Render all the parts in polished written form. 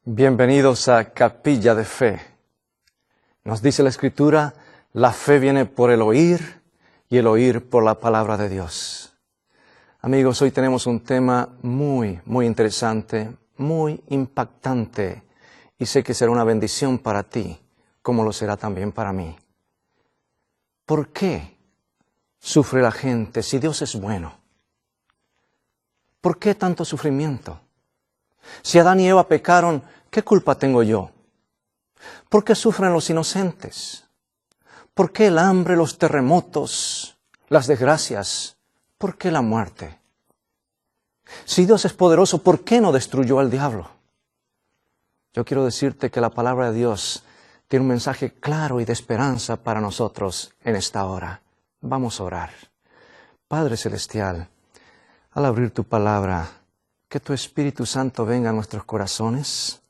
Bienvenidos a Capilla de Fe. Nos dice la Escritura, la fe viene por el oír y el oír por la palabra de Dios. Amigos, hoy tenemos un tema muy interesante, muy impactante, y sé que será una bendición para ti, como lo será también para mí. ¿Por qué sufre la gente si Dios es bueno? ¿Por qué tanto sufrimiento? Si Adán y Eva pecaron, ¿qué culpa tengo yo? ¿Por qué sufren los inocentes? ¿Por qué el hambre, los terremotos, las desgracias? ¿Por qué la muerte? Si Dios es poderoso, ¿por qué no destruyó al diablo? Yo quiero decirte que la palabra de Dios tiene un mensaje claro y de esperanza para nosotros en esta hora. Vamos a orar. Padre Celestial, al abrir tu palabra, que tu Espíritu Santo venga a nuestros corazones,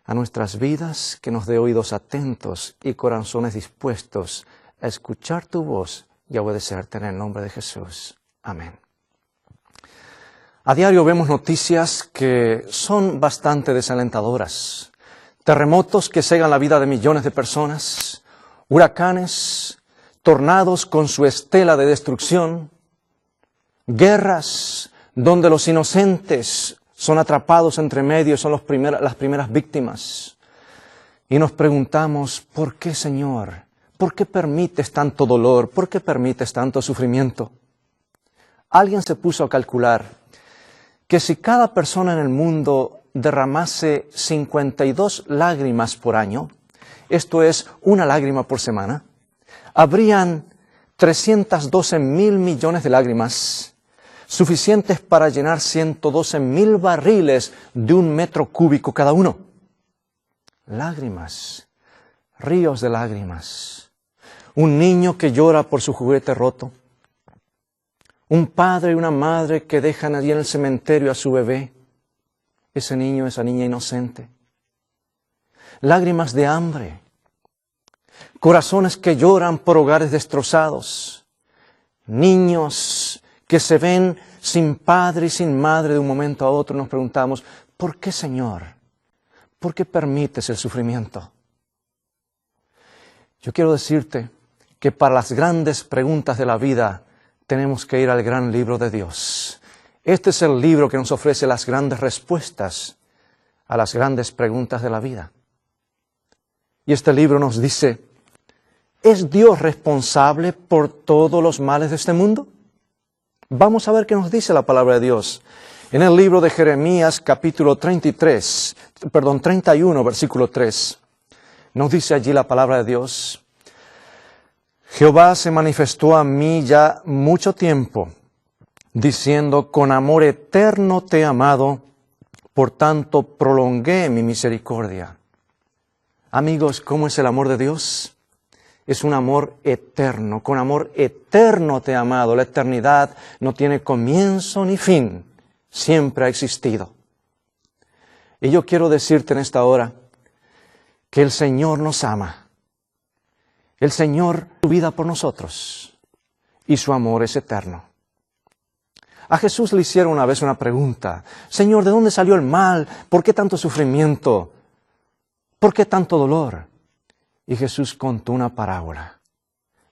a nuestras vidas, que nos dé oídos atentos y corazones dispuestos a escuchar tu voz y a obedecerte en el nombre de Jesús. Amén. A diario vemos noticias que son bastante desalentadoras. Terremotos que cegan la vida de millones de personas, huracanes, tornados con su estela de destrucción, guerras donde los inocentes son atrapados entre medio, son las primeras víctimas. Y nos preguntamos, ¿por qué, Señor? ¿Por qué permites tanto dolor? ¿Por qué permites tanto sufrimiento? Alguien se puso a calcular que si cada persona en el mundo derramase 52 lágrimas por año, esto es una lágrima por semana, habrían 312,000 millones de lágrimas, suficientes para llenar 112,000 barriles de 1 metro cúbico cada uno. Lágrimas, ríos de lágrimas. Un niño que llora por su juguete roto. Un padre y una madre que dejan allí en el cementerio a su bebé. Ese niño, esa niña inocente. Lágrimas de hambre. Corazones que lloran por hogares destrozados. Niños que se ven sin padre y sin madre de un momento a otro. Nos preguntamos, ¿por qué, Señor? ¿Por qué permites el sufrimiento? Yo quiero decirte que para las grandes preguntas de la vida tenemos que ir al gran libro de Dios. Este es el libro que nos ofrece las grandes respuestas a las grandes preguntas de la vida. Y este libro nos dice, ¿es Dios responsable por todos los males de este mundo? Vamos a ver qué nos dice la palabra de Dios. En el libro de Jeremías, capítulo 31, versículo 3, nos dice allí la palabra de Dios, Jehová se manifestó a mí ya mucho tiempo, diciendo, con amor eterno te he amado, por tanto prolongué mi misericordia. Amigos, ¿cómo es el amor de Dios? Es un amor eterno, con amor eterno te he amado. La eternidad no tiene comienzo ni fin, siempre ha existido. Y yo quiero decirte en esta hora que el Señor nos ama. El Señor dio su vida por nosotros y su amor es eterno. A Jesús le hicieron una vez una pregunta. Señor, ¿de dónde salió el mal? ¿Por qué tanto sufrimiento? ¿Por qué tanto dolor? Y Jesús contó una parábola.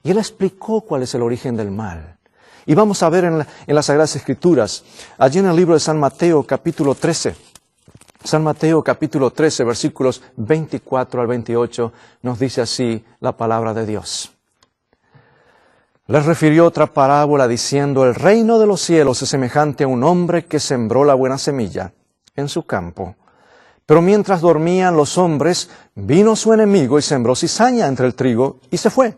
Y Él explicó cuál es el origen del mal. Y vamos a ver en las Sagradas Escrituras, allí en el libro de San Mateo, capítulo 13. San Mateo, capítulo 13, versículos 24 al 28, nos dice así la palabra de Dios. Les refirió otra parábola diciendo, el reino de los cielos es semejante a un hombre que sembró la buena semilla en su campo. Pero mientras dormían los hombres, vino su enemigo y sembró cizaña entre el trigo y se fue.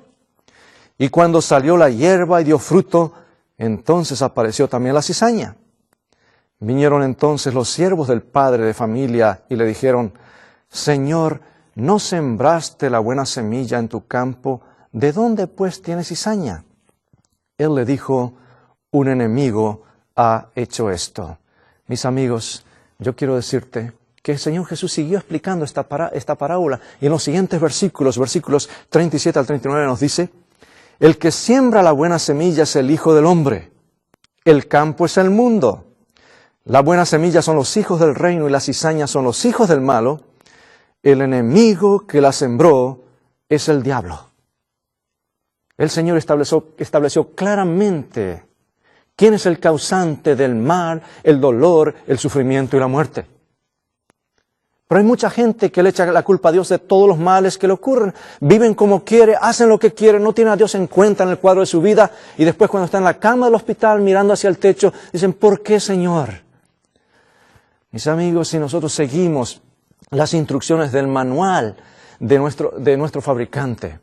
Y cuando salió la hierba y dio fruto, entonces apareció también la cizaña. Vinieron entonces los siervos del padre de familia y le dijeron, Señor, ¿no sembraste la buena semilla en tu campo? ¿De dónde pues tienes cizaña? Él le dijo, un enemigo ha hecho esto. Mis amigos, yo quiero decirte que el Señor Jesús siguió explicando esta parábola. Y en los siguientes versículos 37 al 39 nos dice, el que siembra la buena semilla es el Hijo del Hombre. El campo es el mundo. La buena semilla son los hijos del reino y las cizañas son los hijos del malo. el enemigo que la sembró es el diablo. El Señor estableció claramente quién es el causante del mal, el dolor, el sufrimiento y la muerte. Pero hay mucha gente que le echa la culpa a Dios de todos los males que le ocurren. Viven como quieren, hacen lo que quieren, no tienen a Dios en cuenta en el cuadro de su vida. Y después cuando están en la cama del hospital mirando hacia el techo, dicen, ¿por qué, Señor? Mis amigos, si nosotros seguimos las instrucciones del manual de nuestro fabricante,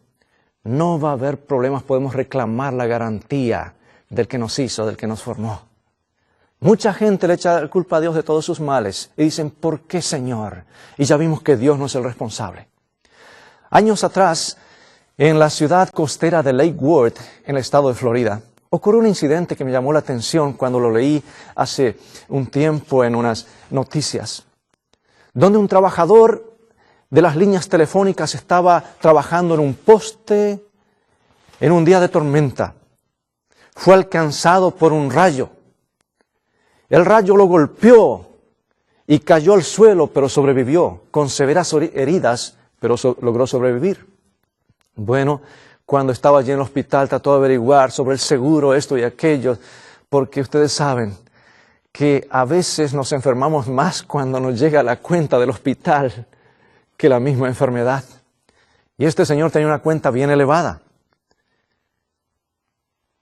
no va a haber problemas, podemos reclamar la garantía del que nos hizo, del que nos formó. Mucha gente le echa la culpa a Dios de todos sus males y dicen, ¿por qué, Señor? Y ya vimos que Dios no es el responsable. Años atrás, en la ciudad costera de Lake Worth, en el estado de Florida, ocurrió un incidente que me llamó la atención cuando lo leí hace un tiempo en unas noticias, donde un trabajador de las líneas telefónicas estaba trabajando en un poste en un día de tormenta. Fue alcanzado por un rayo. El rayo lo golpeó y cayó al suelo, pero sobrevivió, con severas heridas, pero logró sobrevivir. Bueno, cuando estaba allí en el hospital trató de averiguar sobre el seguro, esto y aquello, porque ustedes saben que a veces nos enfermamos más cuando nos llega la cuenta del hospital que la misma enfermedad. Y este señor tenía una cuenta bien elevada.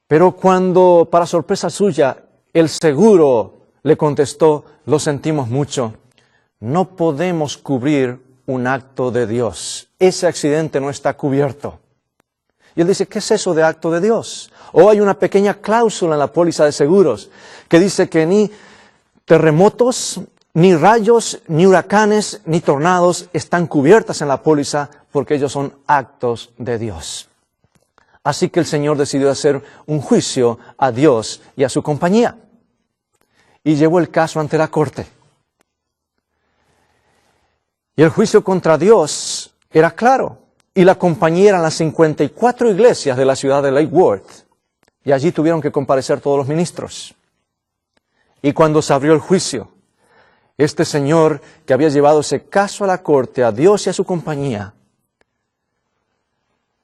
Pero cuando, para sorpresa suya, el seguro le contestó, lo sentimos mucho, no podemos cubrir un acto de Dios. Ese accidente no está cubierto. Y él dice, ¿qué es eso de acto de Dios? O hay una pequeña cláusula en la póliza de seguros que dice que ni terremotos, ni rayos, ni huracanes, ni tornados están cubiertas en la póliza porque ellos son actos de Dios. Así que el Señor decidió hacer un juicio a Dios y a su compañía. Y llevó el caso ante la corte. Y el juicio contra Dios era claro. Y la compañía eran las 54 iglesias de la ciudad de Lake Worth. Y allí tuvieron que comparecer todos los ministros. Y cuando se abrió el juicio, este señor que había llevado ese caso a la corte, a Dios y a su compañía,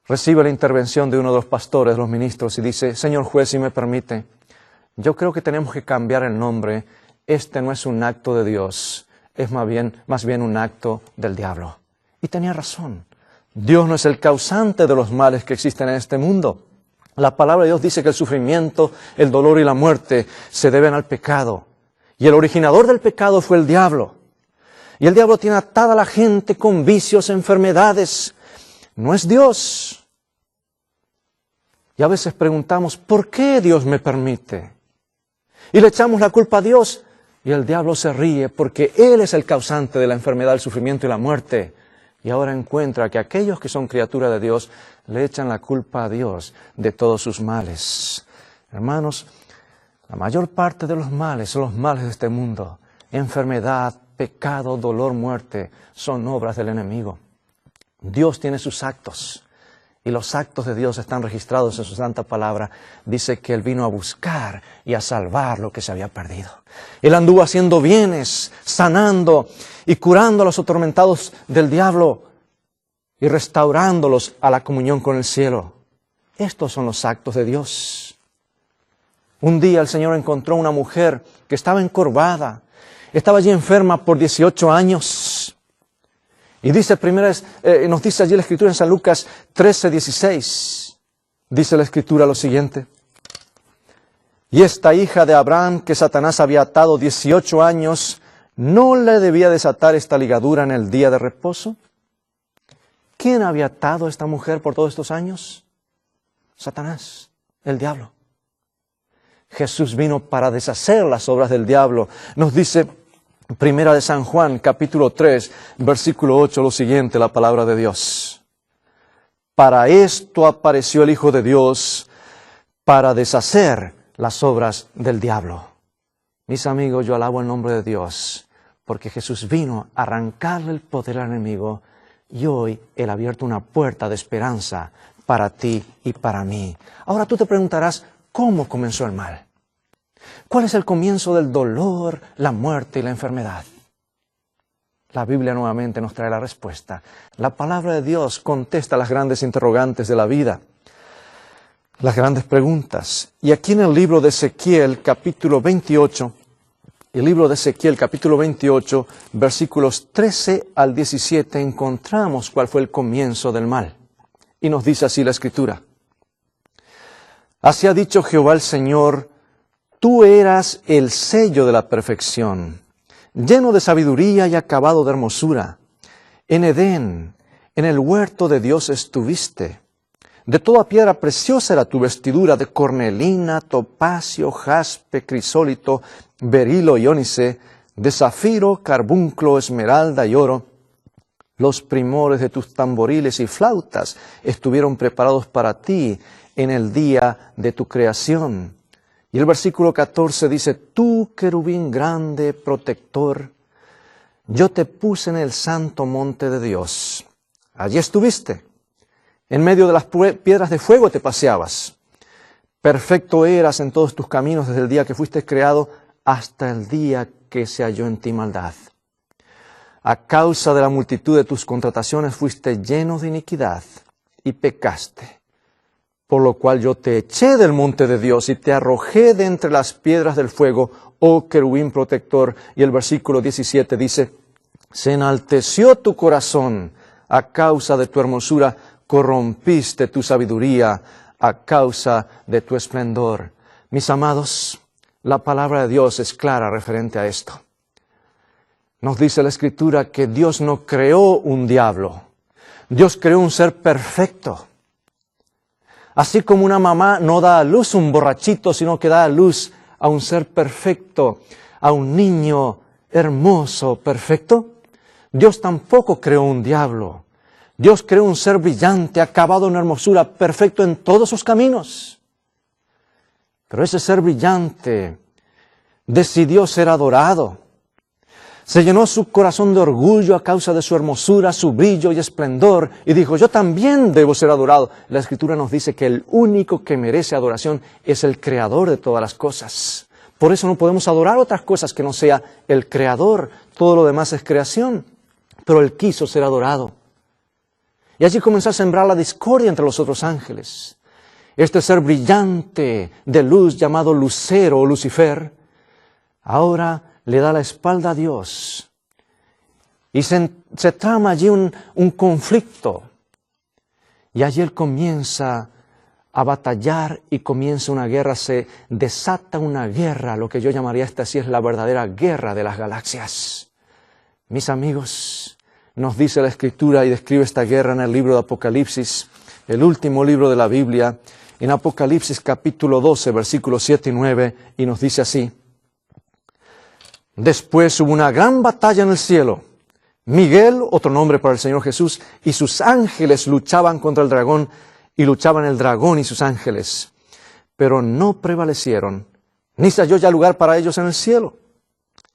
recibe la intervención de uno de los pastores, de los ministros, y dice, señor juez, si me permite, yo creo que tenemos que cambiar el nombre. Este no es un acto de Dios, es más bien un acto del diablo. Y tenía razón. Dios no es el causante de los males que existen en este mundo. La palabra de Dios dice que el sufrimiento, el dolor y la muerte se deben al pecado. Y el originador del pecado fue el diablo. Y el diablo tiene atada a la gente con vicios, enfermedades. No es Dios. Y a veces preguntamos, ¿por qué Dios me permite? Y le echamos la culpa a Dios. Y el diablo se ríe porque Él es el causante de la enfermedad, el sufrimiento y la muerte. Y ahora encuentra que aquellos que son criaturas de Dios le echan la culpa a Dios de todos sus males. Hermanos, la mayor parte de los males son los males de este mundo. Enfermedad, pecado, dolor, muerte, son obras del enemigo. Dios tiene sus actos. Y los actos de Dios están registrados en su santa palabra. Dice que Él vino a buscar y a salvar lo que se había perdido. Él anduvo haciendo bienes, sanando y curando a los atormentados del diablo y restaurándolos a la comunión con el cielo. Estos son los actos de Dios. Un día el Señor encontró una mujer que estaba encorvada. Estaba allí enferma por 18 años. Y dice nos dice allí la Escritura en San Lucas 13:16. Dice la Escritura lo siguiente. Y esta hija de Abraham que Satanás había atado 18 años, ¿no le debía desatar esta ligadura en el día de reposo? ¿Quién había atado a esta mujer por todos estos años? Satanás, el diablo. Jesús vino para deshacer las obras del diablo. Nos dice Primera de San Juan, capítulo 3, versículo 8, lo siguiente, la palabra de Dios. Para esto apareció el Hijo de Dios, para deshacer las obras del diablo. Mis amigos, yo alabo el nombre de Dios, porque Jesús vino a arrancarle el poder al enemigo, y hoy Él ha abierto una puerta de esperanza para ti y para mí. Ahora tú te preguntarás, ¿cómo comenzó el mal? ¿Cuál es el comienzo del dolor, la muerte y la enfermedad? La Biblia nuevamente nos trae la respuesta. La palabra de Dios contesta las grandes interrogantes de la vida, las grandes preguntas. Y aquí en el libro de Ezequiel, capítulo 28, versículos 13 al 17, encontramos cuál fue el comienzo del mal. Y nos dice así la Escritura. Así ha dicho Jehová el Señor, tú eras el sello de la perfección, lleno de sabiduría y acabado de hermosura. En Edén, en el huerto de Dios estuviste. De toda piedra preciosa era tu vestidura, de cornelina, topacio, jaspe, crisólito, berilo y ónice, de zafiro, carbunclo, esmeralda y oro. Los primores de tus tamboriles y flautas estuvieron preparados para ti en el día de tu creación. Y el versículo 14 dice, tú, querubín grande, protector, yo te puse en el santo monte de Dios. Allí estuviste. En medio de las piedras de fuego te paseabas. Perfecto eras en todos tus caminos desde el día que fuiste creado hasta el día que se halló en ti maldad. A causa de la multitud de tus contrataciones fuiste lleno de iniquidad y pecaste. Por lo cual yo te eché del monte de Dios y te arrojé de entre las piedras del fuego, oh querubín protector. Y el versículo 17 dice, se enalteció tu corazón a causa de tu hermosura, corrompiste tu sabiduría a causa de tu esplendor. Mis amados, la palabra de Dios es clara referente a esto. Nos dice la Escritura que Dios no creó un diablo. Dios creó un ser perfecto. Así como una mamá no da a luz un borrachito, sino que da a luz a un ser perfecto, a un niño hermoso, perfecto, Dios tampoco creó un diablo. Dios creó un ser brillante, acabado en hermosura, perfecto en todos sus caminos. Pero ese ser brillante decidió ser adorado. Se llenó su corazón de orgullo a causa de su hermosura, su brillo y esplendor, y dijo, yo también debo ser adorado. La Escritura nos dice que el único que merece adoración es el Creador de todas las cosas. Por eso no podemos adorar otras cosas que no sea el Creador. Todo lo demás es creación. Pero Él quiso ser adorado. Y allí comenzó a sembrar la discordia entre los otros ángeles. Este ser brillante de luz llamado Lucero o Lucifer, ahora le da la espalda a Dios. Y se trama allí un conflicto. Y allí él comienza a batallar y comienza una guerra, se desata una guerra, lo que yo llamaría esta sí es la verdadera guerra de las galaxias. Mis amigos, nos dice la Escritura y describe esta guerra en el libro de Apocalipsis, el último libro de la Biblia, en Apocalipsis capítulo 12, versículos 7 y 9, y nos dice así. Después hubo una gran batalla en el cielo. Miguel, otro nombre para el Señor Jesús, y sus ángeles luchaban contra el dragón, y luchaban el dragón y sus ángeles. Pero no prevalecieron, ni se halló ya lugar para ellos en el cielo.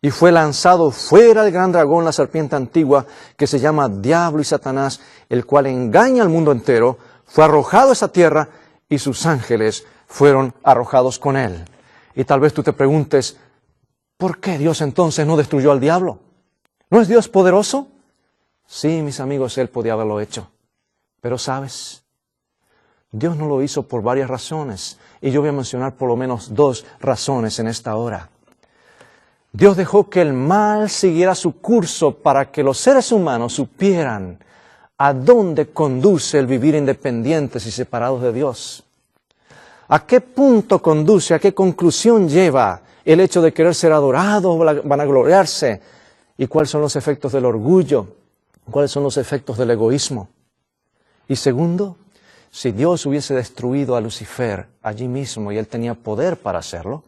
Y fue lanzado fuera el gran dragón, la serpiente antigua, que se llama Diablo y Satanás, el cual engaña al mundo entero, fue arrojado a esa tierra, y sus ángeles fueron arrojados con él. Y tal vez tú te preguntes, ¿por qué Dios entonces no destruyó al diablo? ¿No es Dios poderoso? Sí, mis amigos, Él podía haberlo hecho. Pero ¿sabes? Dios no lo hizo por varias razones. Y yo voy a mencionar por lo menos 2 razones en esta hora. Dios dejó que el mal siguiera su curso para que los seres humanos supieran a dónde conduce el vivir independientes y separados de Dios. ¿A qué punto conduce, a qué conclusión lleva el hecho de querer ser adorado, vanagloriarse? ¿Y cuáles son los efectos del orgullo? ¿Cuáles son los efectos del egoísmo? Y segundo, si Dios hubiese destruido a Lucifer allí mismo y él tenía poder para hacerlo,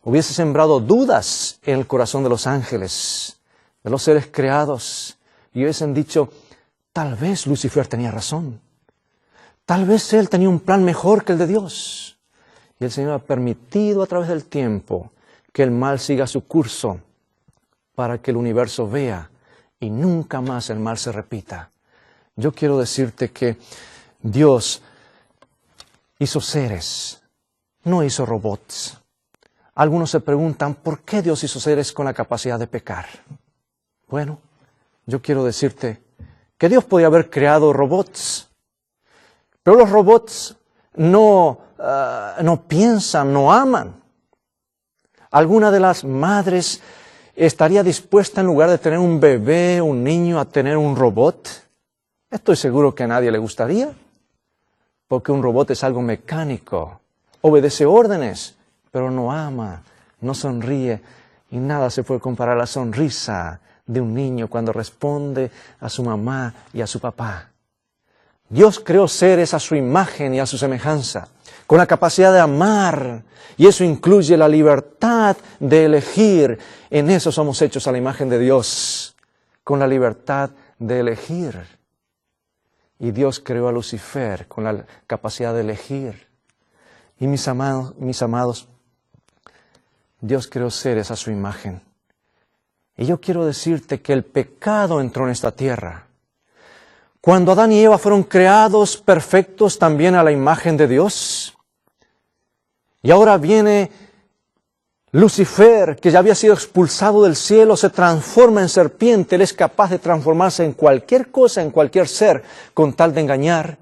hubiese sembrado dudas en el corazón de los ángeles, de los seres creados, y hubiesen dicho, tal vez Lucifer tenía razón. Tal vez él tenía un plan mejor que el de Dios. Y el Señor ha permitido a través del tiempo que el mal siga su curso para que el universo vea y nunca más el mal se repita. Yo quiero decirte que Dios hizo seres, no hizo robots. Algunos se preguntan, ¿por qué Dios hizo seres con la capacidad de pecar? Bueno, yo quiero decirte que Dios podía haber creado robots, pero los robots no piensan, no aman. ¿Alguna de las madres estaría dispuesta, en lugar de tener un bebé, un niño, a tener un robot? Estoy seguro que a nadie le gustaría, porque un robot es algo mecánico, obedece órdenes, pero no ama, no sonríe, y nada se puede comparar a la sonrisa de un niño cuando responde a su mamá y a su papá. Dios creó seres a su imagen y a su semejanza, con la capacidad de amar, y eso incluye la libertad de elegir. En eso somos hechos a la imagen de Dios, con la libertad de elegir. Y Dios creó a Lucifer con la capacidad de elegir. Y mis amados, Dios creó seres a su imagen. Y yo quiero decirte que el pecado entró en esta tierra. Cuando Adán y Eva fueron creados perfectos también a la imagen de Dios. Y ahora viene Lucifer, que ya había sido expulsado del cielo, se transforma en serpiente. Él es capaz de transformarse en cualquier cosa, en cualquier ser, con tal de engañar.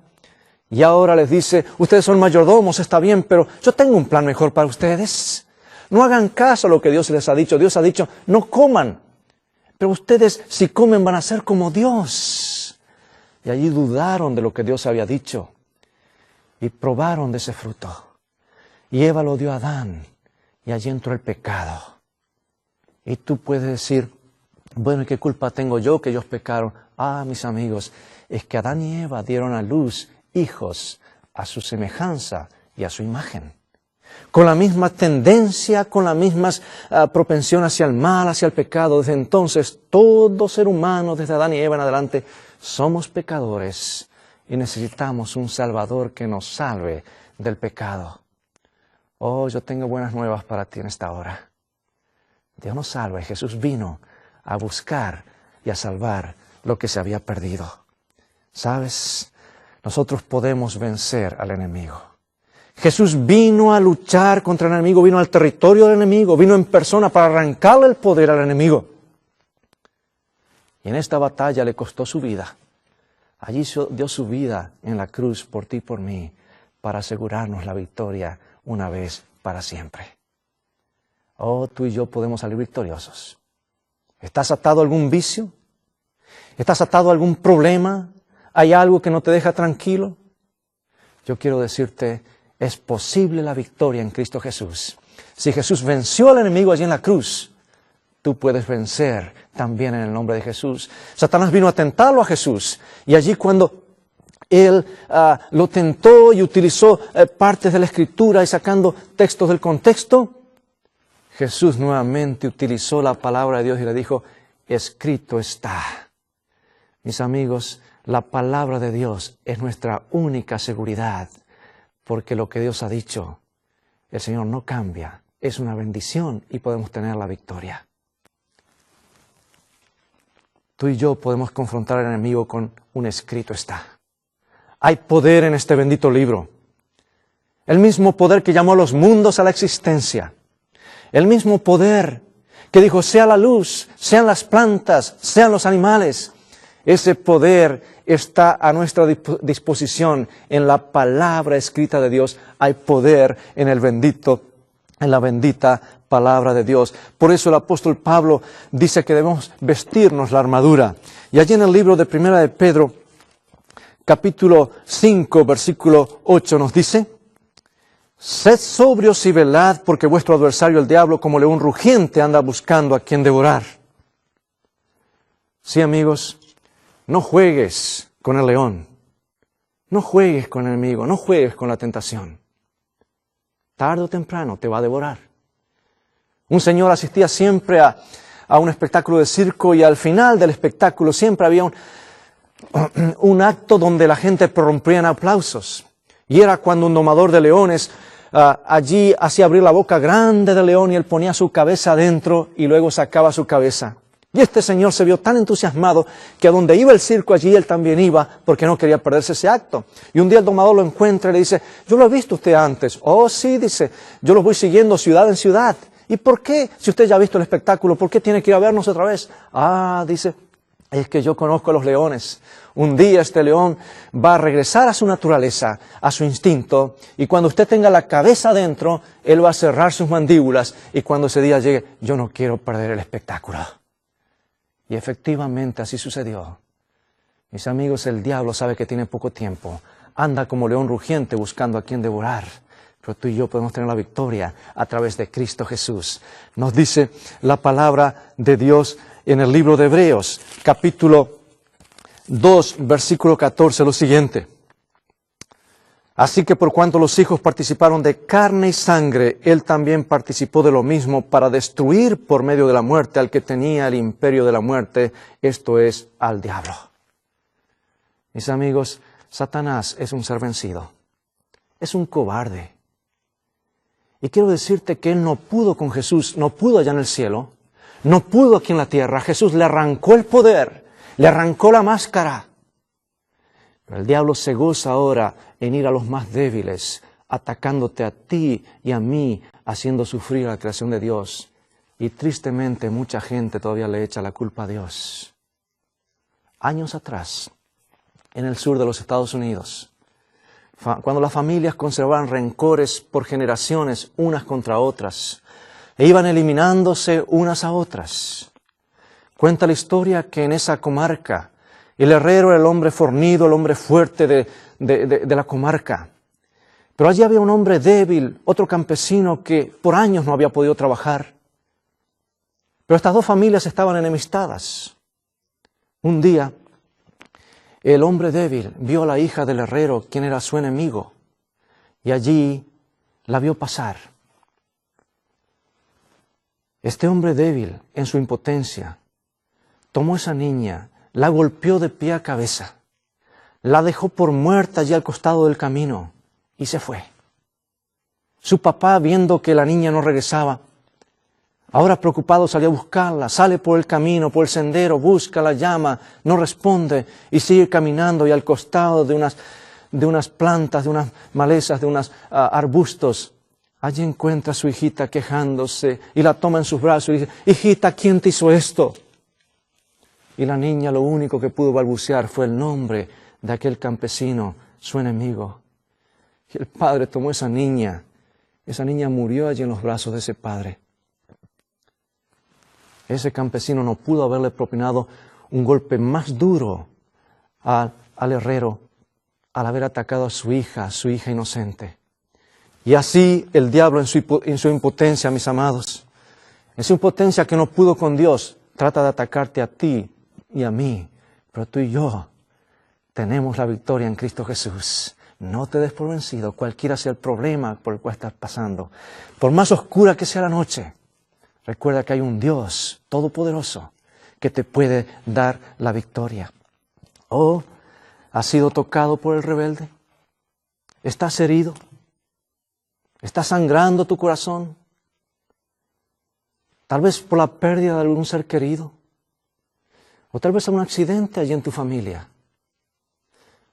Y ahora les dice, ustedes son mayordomos, está bien, pero yo tengo un plan mejor para ustedes. No hagan caso a lo que Dios les ha dicho. Dios ha dicho, no coman. Pero ustedes, si comen, van a ser como Dios. Y allí dudaron de lo que Dios había dicho. Y probaron de ese fruto. Y Eva lo dio a Adán. Y allí entró el pecado. Y tú puedes decir, bueno, ¿y qué culpa tengo yo que ellos pecaron? Ah, mis amigos, es que Adán y Eva dieron a luz hijos a su semejanza y a su imagen. Con la misma tendencia, con la misma propensión hacia el mal, hacia el pecado. Desde entonces, todo ser humano, desde Adán y Eva en adelante, somos pecadores y necesitamos un Salvador que nos salve del pecado. Oh, yo tengo buenas nuevas para ti en esta hora. Dios nos salva y Jesús vino a buscar y a salvar lo que se había perdido. ¿Sabes? Nosotros podemos vencer al enemigo. Jesús vino a luchar contra el enemigo, vino al territorio del enemigo, vino en persona para arrancarle el poder al enemigo. Y en esta batalla le costó su vida. Allí dio su vida en la cruz por ti y por mí, para asegurarnos la victoria una vez para siempre. Oh, tú y yo podemos salir victoriosos. ¿Estás atado a algún vicio? ¿Estás atado a algún problema? ¿Hay algo que no te deja tranquilo? Yo quiero decirte, es posible la victoria en Cristo Jesús. Si Jesús venció al enemigo allí en la cruz, tú puedes vencer también en el nombre de Jesús. Satanás vino a tentarlo a Jesús, y allí cuando él lo tentó y utilizó partes de la Escritura y sacando textos del contexto, Jesús nuevamente utilizó la palabra de Dios y le dijo, escrito está. Mis amigos, la palabra de Dios es nuestra única seguridad, porque lo que Dios ha dicho, el Señor no cambia, es una bendición y podemos tener la victoria. Tú y yo podemos confrontar al enemigo con un escrito está. Hay poder en este bendito libro. El mismo poder que llamó a los mundos a la existencia. El mismo poder que dijo, sea la luz, sean las plantas, sean los animales. Ese poder está a nuestra disposición en la palabra escrita de Dios. Hay poder en la bendita palabra de Dios. Por eso el apóstol Pablo dice que debemos vestirnos la armadura. Y allí en el libro de Primera de Pedro, capítulo 5, versículo 8 nos dice, sed sobrios y velad, porque vuestro adversario el diablo, como león rugiente, anda buscando a quien devorar. Sí, amigos, no juegues con el león, no juegues con el enemigo, no juegues con la tentación. Tarde o temprano te va a devorar. Un señor asistía siempre a un espectáculo de circo y al final del espectáculo siempre había un acto donde la gente prorrumpía en aplausos. Y era cuando un domador de leones allí hacía abrir la boca grande del león y él ponía su cabeza adentro y luego sacaba su cabeza. Y este señor se vio tan entusiasmado que a donde iba el circo allí él también iba porque no quería perderse ese acto. Y un día el domador lo encuentra y le dice, yo lo he visto usted antes. Oh, sí, dice, yo lo voy siguiendo ciudad en ciudad. ¿Y por qué? Si usted ya ha visto el espectáculo, ¿por qué tiene que ir a vernos otra vez? Ah, dice, Es que yo conozco a los leones. Un día este león va a regresar a su naturaleza, a su instinto, y cuando usted tenga la cabeza adentro, él va a cerrar sus mandíbulas, y cuando ese día llegue, yo no quiero perder el espectáculo. Y efectivamente así sucedió. Mis amigos, el diablo sabe que tiene poco tiempo. Anda como león rugiente buscando a quien devorar. Pero tú y yo podemos tener la victoria a través de Cristo Jesús. Nos dice la palabra de Dios en el libro de Hebreos, capítulo 2, versículo 14, lo siguiente. Así que por cuanto los hijos participaron de carne y sangre, él también participó de lo mismo para destruir por medio de la muerte al que tenía el imperio de la muerte, esto es, al diablo. Mis amigos, Satanás es un ser vencido, es un cobarde. Y quiero decirte que él no pudo con Jesús, no pudo allá en el cielo, no pudo aquí en la tierra. Jesús le arrancó el poder, le arrancó la máscara. Pero el diablo se goza ahora en ir a los más débiles, atacándote a ti y a mí, haciendo sufrir a la creación de Dios. Y tristemente mucha gente todavía le echa la culpa a Dios. Años atrás, en el sur de los Estados Unidos, cuando las familias conservaban rencores por generaciones unas contra otras, e iban eliminándose unas a otras. Cuenta la historia que en esa comarca, el herrero era el hombre fornido, el hombre fuerte de la comarca. Pero allí había un hombre débil, otro campesino que por años no había podido trabajar. Pero estas dos familias estaban enemistadas. Un día, el hombre débil vio a la hija del herrero, quien era su enemigo, y allí la vio pasar. Este hombre débil, en su impotencia, tomó a esa niña, la golpeó de pie a cabeza, la dejó por muerta allí al costado del camino y se fue. Su papá, viendo que la niña no regresaba, ahora preocupado salió a buscarla, sale por el camino, por el sendero, busca, la llama, no responde y sigue caminando, y al costado de unas plantas, de unas malezas, de unos arbustos, allí encuentra a su hijita quejándose y la toma en sus brazos y dice: hijita, ¿quién te hizo esto? Y la niña lo único que pudo balbucear fue el nombre de aquel campesino, su enemigo. Y el padre tomó esa niña murió allí en los brazos de ese padre. Ese campesino no pudo haberle propinado un golpe más duro al herrero al haber atacado a su hija inocente. Y así el diablo en su impotencia, mis amados, en su impotencia que no pudo con Dios, trata de atacarte a ti y a mí. Pero tú y yo tenemos la victoria en Cristo Jesús. No te des por vencido, cualquiera sea el problema por el cual estás pasando. Por más oscura que sea la noche, recuerda que hay un Dios todopoderoso que te puede dar la victoria. ¿Oh, has sido tocado por el rebelde? ¿Estás herido? ¿Está sangrando tu corazón? Tal vez por la pérdida de algún ser querido. O tal vez un accidente allí en tu familia.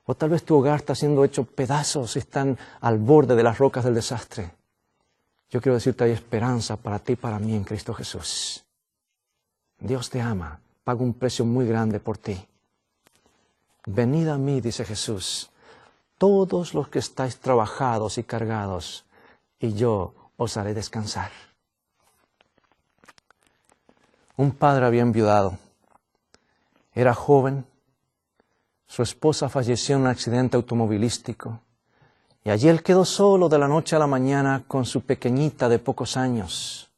O tal vez tu hogar está siendo hecho pedazos y están al borde de las rocas del desastre. Yo quiero decirte, hay esperanza para ti y para mí en Cristo Jesús. Dios te ama, paga un precio muy grande por ti. Venid a mí, dice Jesús, todos los que estáis trabajados y cargados, y yo os haré descansar. Un padre había enviudado. Era joven. Su esposa falleció en un accidente automovilístico. Y allí él quedó solo de la noche a la mañana con su pequeñita de pocos años.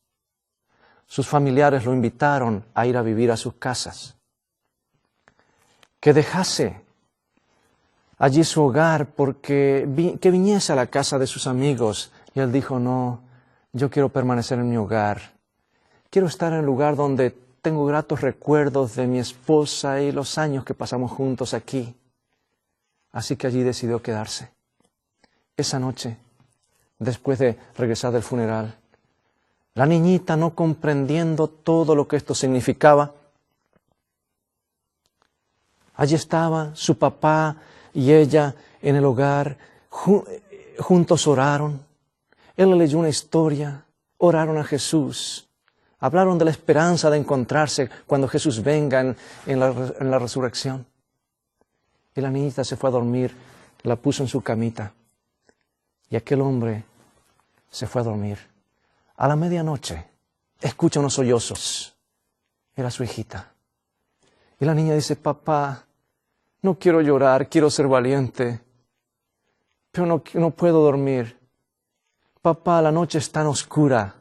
Sus familiares lo invitaron a ir a vivir a sus casas. Que dejase allí su hogar porque que viniese a la casa de sus amigos. Y él dijo: no, yo quiero permanecer en mi hogar. Quiero estar en el lugar donde tengo gratos recuerdos de mi esposa y los años que pasamos juntos aquí. Así que allí decidió quedarse. Esa noche, después de regresar del funeral, la niñita, no comprendiendo todo lo que esto significaba, allí estaba su papá y ella en el hogar, juntos oraron. Él le leyó una historia, oraron a Jesús, Hablaron de la esperanza de encontrarse cuando Jesús venga en la resurrección. Y la niñita se fue a dormir, la puso en su camita. Y aquel hombre se fue a dormir. A la medianoche, escucha unos sollozos. Era su hijita. Y la niña dice, papá, no quiero llorar, quiero ser valiente, pero no puedo dormir. Papá, la noche es tan oscura,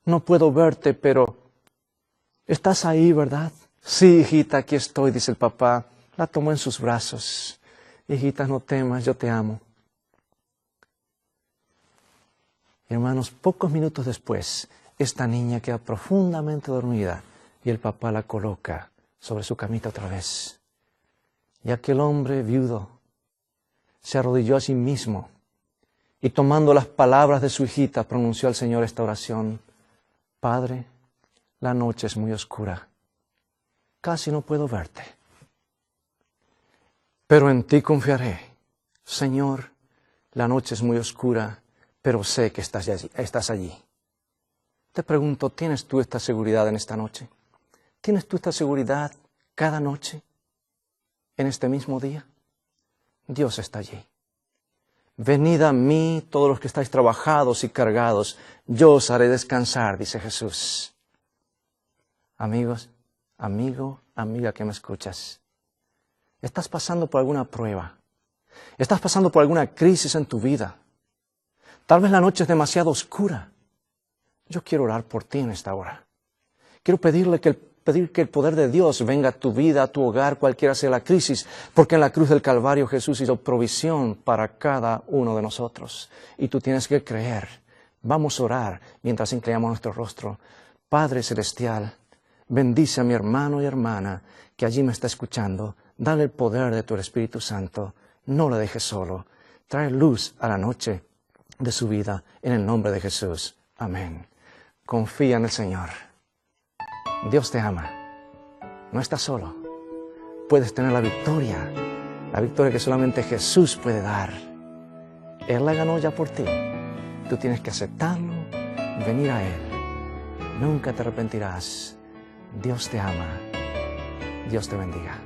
no puedo verte, pero estás ahí, ¿verdad? Sí, hijita, aquí estoy, dice el papá. La tomó en sus brazos. Hijita, no temas, yo te amo. Hermanos, pocos minutos después, esta niña queda profundamente dormida y el papá la coloca sobre su camita otra vez. Y aquel hombre viudo se arrodilló a sí mismo y tomando las palabras de su hijita pronunció al Señor esta oración. Padre, la noche es muy oscura. Casi no puedo verte. Pero en ti confiaré. Señor, la noche es muy oscura, pero sé que estás allí. Te pregunto, ¿tienes tú esta seguridad en esta noche? ¿Tienes tú esta seguridad cada noche? ¿En este mismo día? Dios está allí. Venid a mí todos los que estáis trabajados y cargados, yo os haré descansar, dice Jesús. Amigos, amigo, amiga que me escuchas, estás pasando por alguna prueba, estás pasando por alguna crisis en tu vida. Tal vez la noche es demasiado oscura. Yo quiero orar por ti en esta hora. Quiero pedir que el poder de Dios venga a tu vida, a tu hogar, cualquiera sea la crisis, porque en la cruz del Calvario Jesús hizo provisión para cada uno de nosotros. Y tú tienes que creer. Vamos a orar mientras inclinamos nuestro rostro. Padre Celestial, bendice a mi hermano y hermana que allí me está escuchando. Dale el poder de tu Espíritu Santo. No lo dejes solo. Trae luz a la noche de su vida en el nombre de Jesús. Amén. Confía en el Señor. Dios te ama. No estás solo. Puedes tener la victoria que solamente Jesús puede dar. Él la ganó ya por ti. Tú tienes que aceptarlo, venir a Él. Nunca te arrepentirás. Dios te ama. Dios te bendiga.